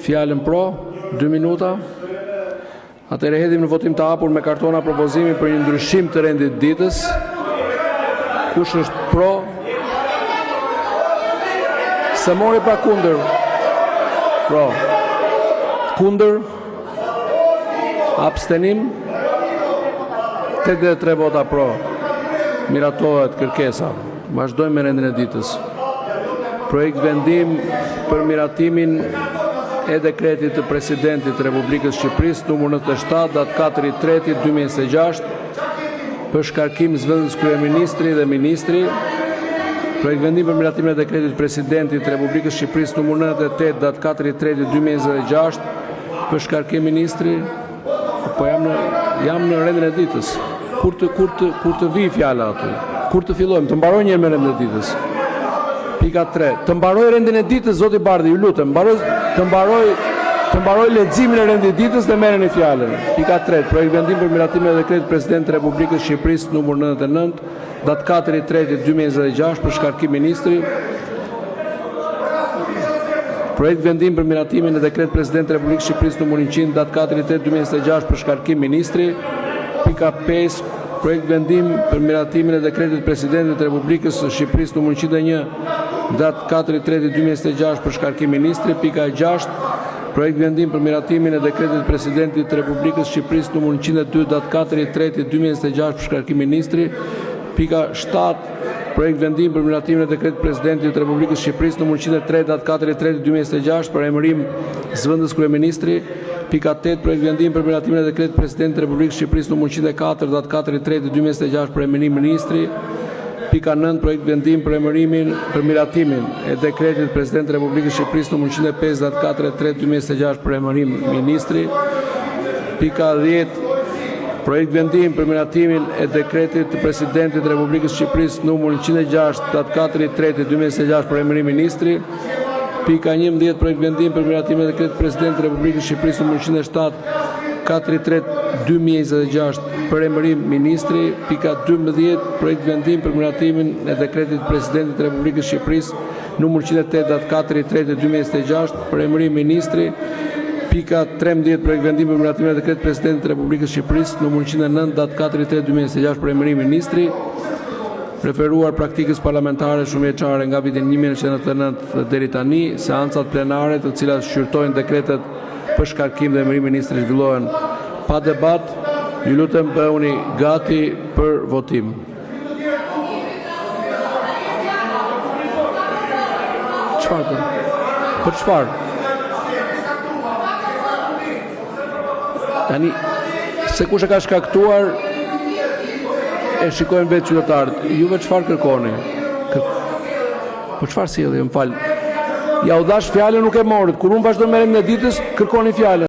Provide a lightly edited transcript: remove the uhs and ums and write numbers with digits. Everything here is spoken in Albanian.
fjalën pro, 2 minuta. Atëherë hedhim në votim të hapur me kartona propozimi për një ndryshim të rendit ditës. Kush është pro? Se mori pa kundër. Pro. Kundër. Abstenim. 83 vota pro. Miratohet kërkesa. Vazhdojmë me rendin e ditës. Projekt vendim për miratimin e dekretit të presidentit të Republikës Shqipërisë numër 97 datë 4/3/2026 për shkarkim zëvendës kryeministri dhe ministri. Projekt vendim për miratimin e dekretit të presidentit të Republikës Shqipërisë numër 98 datë 4/3/2026 për shkarkim ministri. Po jam në rendin e ditës. Kur të vi fjala aty? Kur të fillojmë? Të mbaroj një me rendin e ditës. Pika 3. Të mbaroj rendin e ditës, zoti Bardhi, ju lutem. Të mbaroj leximin e rendit të ditës dhe merreni fjalën. Pika 3. Projekt vendim për miratimin e dekretit të presidentit të Republikës Shqipërisë numër 99 datë 4/3/2026 për shkarkim ministri. Projekt vendim për miratimin e dekretit të presidentit të Republikës Shqipërisë numër 100 datë 4/3/2026 për shkarkim ministri. Pika 5. Projekt vendim për miratimin e dekretit të presidentit të Republikës Shqipërisë numër 101 datë 4/3/2026 për shkarkim ministri. Pika 6. Projekt vendim për miratimin e dekretit të presidentit të Republikës Shqipërisë numër 102 datë 4/3/2026 për shkarkim ministri. Pika 7. Projekt vendim për miratimin e dekretit të presidentit të Republikës Shqipërisë numër 103 datë 4/3/2026 për emërim zëvendës kryeministri. Pika 8. Projekt vendim për miratimin e dekretit të presidentit të Republikës Shqipërisë numër 104 datë 4/3/2026 për emërim ministri. Pika 9. Projekt vendim për miratimin e dekretit të presidentit të Republikës Shqipërisë numër 105 datë 4/3/2026 për emërim ministri. Pika 10. Projekt vendim për miratimin e dekretit të presidentit të Republikës Shqipërisë numër 106 datë 4/3/2026 për emërim ministri. Pika 11. Projekt vendim për miratimin e dekretit të presidentit të Republikës Shqipërisë numër 107 4/3/2026 për emërim ministri. Pika 12. Projekt vendim për miratimin e dekretit të presidentit të Republikës Shqipërisë numër 108 datë 4/3/2026 për emërim ministri. Pika 13. Projekt vendim për miratimin e dekretit të presidentit të Republikës Shqipërisë numër 109 datë 4/3/2026 për emërim ministri. Referuar praktikës parlamentare shumëvjeçare nga viti 1999 deri tani, seancat plenare të cilat shqyrtojnë dekretet për shkarkim dhe emërim ministri zhvillohen pa debat. Ju lutem bëhuni gati për votim. Çfarë? Për çfarë? Tani, se kush e ka shkaktuar, e shikojnë vetë qytetarët. Juve çfarë kërkoni? Po çfarë sjellni, më fal. Ja u dash fjalën, nuk e morët. Kur unë vazhdoj me rendin e ditës, kërkoni fjalën.